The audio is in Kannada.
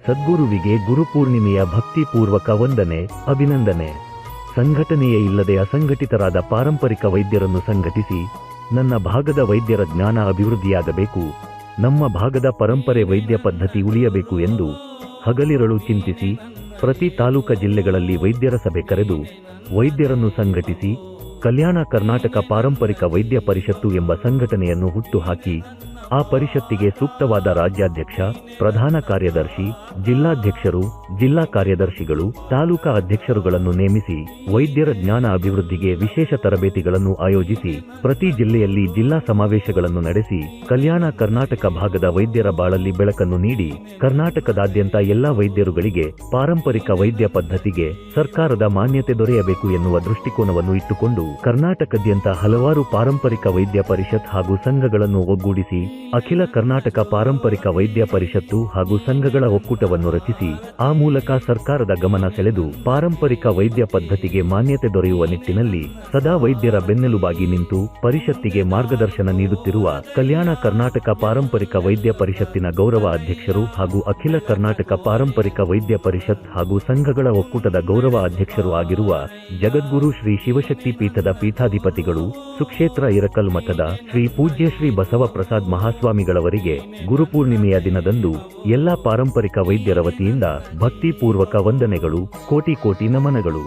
ಸದ್ಗುರುವಿಗೆ ಗುರುಪೂರ್ಣಿಮೆಯ ಭಕ್ತಿಪೂರ್ವಕ ವಂದನೆ, ಅಭಿನಂದನೆ. ಸಂಘಟನೆಯೇ ಇಲ್ಲದೆ ಅಸಂಘಟಿತರಾದ ಪಾರಂಪರಿಕ ವೈದ್ಯರನ್ನು ಸಂಘಟಿಸಿ ನನ್ನ ಭಾಗದ ವೈದ್ಯರ ಜ್ಞಾನ ಅಭಿವೃದ್ಧಿಯಾಗಬೇಕು, ನಮ್ಮ ಭಾಗದ ಪರಂಪರೆ ವೈದ್ಯ ಪದ್ಧತಿ ಉಳಿಯಬೇಕು ಎಂದು ಹಗಲಿರಳು ಚಿಂತಿಸಿ ಪ್ರತಿ ತಾಲೂಕ ಜಿಲ್ಲೆಗಳಲ್ಲಿ ವೈದ್ಯರ ಸಭೆ ಕರೆದು ವೈದ್ಯರನ್ನು ಸಂಘಟಿಸಿ ಕಲ್ಯಾಣ ಕರ್ನಾಟಕ ಪಾರಂಪರಿಕ ವೈದ್ಯ ಪರಿಷತ್ತು ಎಂಬ ಸಂಘಟನೆಯನ್ನು ಹುಟ್ಟುಹಾಕಿ ಆ ಪರಿಷತ್ತಿಗೆ ಸೂಕ್ತವಾದ ರಾಜ್ಯಾಧ್ಯಕ್ಷ, ಪ್ರಧಾನ ಕಾರ್ಯದರ್ಶಿ, ಜಿಲ್ಲಾಧ್ಯಕ್ಷರು, ಜಿಲ್ಲಾ ಕಾರ್ಯದರ್ಶಿಗಳು, ತಾಲೂಕಾ ಅಧ್ಯಕ್ಷರುಗಳನ್ನು ನೇಮಿಸಿ ವೈದ್ಯರ ಜ್ಞಾನ ಅಭಿವೃದ್ಧಿಗೆ ವಿಶೇಷ ತರಬೇತಿಗಳನ್ನು ಆಯೋಜಿಸಿ ಪ್ರತಿ ಜಿಲ್ಲೆಯಲ್ಲಿ ಜಿಲ್ಲಾ ಸಮಾವೇಶಗಳನ್ನು ನಡೆಸಿ ಕಲ್ಯಾಣ ಕರ್ನಾಟಕ ಭಾಗದ ವೈದ್ಯರ ಬಾಳಲ್ಲಿ ಬೆಳಕನ್ನು ನೀಡಿ ಕರ್ನಾಟಕದಾದ್ಯಂತ ಎಲ್ಲಾ ವೈದ್ಯರುಗಳಿಗೆ ಪಾರಂಪರಿಕ ವೈದ್ಯ ಪದ್ಧತಿಗೆ ಸರ್ಕಾರದ ಮಾನ್ಯತೆ ದೊರೆಯಬೇಕು ಎನ್ನುವ ದೃಷ್ಟಿಕೋನವನ್ನು ಇಟ್ಟುಕೊಂಡು ಕರ್ನಾಟಕದಾದ್ಯಂತ ಹಲವಾರು ಪಾರಂಪರಿಕ ವೈದ್ಯ ಪರಿಷತ್ ಹಾಗೂ ಸಂಘಗಳನ್ನು ಒಗ್ಗೂಡಿಸಿ ಅಖಿಲ ಕರ್ನಾಟಕ ಪಾರಂಪರಿಕ ವೈದ್ಯ ಪರಿಷತ್ತು ಹಾಗೂ ಸಂಘಗಳ ಒಕ್ಕೂಟವನ್ನು ರಚಿಸಿ ಆ ಮೂಲಕ ಸರ್ಕಾರದ ಗಮನ ಸೆಳೆದು ಪಾರಂಪರಿಕ ವೈದ್ಯ ಪದ್ಧತಿಗೆ ಮಾನ್ಯತೆ ದೊರೆಯುವ ನಿಟ್ಟಿನಲ್ಲಿ ಸದಾ ವೈದ್ಯರ ಬೆನ್ನೆಲುಬಾಗಿ ನಿಂತು ಪರಿಷತ್ತಿಗೆ ಮಾರ್ಗದರ್ಶನ ನೀಡುತ್ತಿರುವ ಕಲ್ಯಾಣ ಕರ್ನಾಟಕ ಪಾರಂಪರಿಕ ವೈದ್ಯ ಪರಿಷತ್ತಿನ ಗೌರವ ಅಧ್ಯಕ್ಷರು ಹಾಗೂ ಅಖಿಲ ಕರ್ನಾಟಕ ಪಾರಂಪರಿಕ ವೈದ್ಯ ಪರಿಷತ್ ಹಾಗೂ ಸಂಘಗಳ ಒಕ್ಕೂಟದ ಗೌರವ ಅಧ್ಯಕ್ಷರು ಆಗಿರುವ ಜಗದ್ಗುರು ಶ್ರೀ ಶಿವಶಕ್ತಿ ಪೀಠದ ಪೀಠಾಧಿಪತಿಗಳು, ಸುಕ್ಷೇತ್ರ ಇರಕಲ್ ಮಠದ ಶ್ರೀ ಪೂಜ್ಯ ಶ್ರೀ ಬಸವಪ್ರಸಾದ್ ಮಹಾಸ್ವಾಮಿಗಳವರಿಗೆ ಗುರುಪೂರ್ಣಿಮೆಯ ದಿನದಂದು ಎಲ್ಲಾ ಪಾರಂಪರಿಕ ವೈದ್ಯರ ವತಿಯಿಂದ ಭಕ್ತಿಪೂರ್ವಕ ವಂದನೆಗಳು, ಕೋಟಿ ಕೋಟಿ ನಮನಗಳು.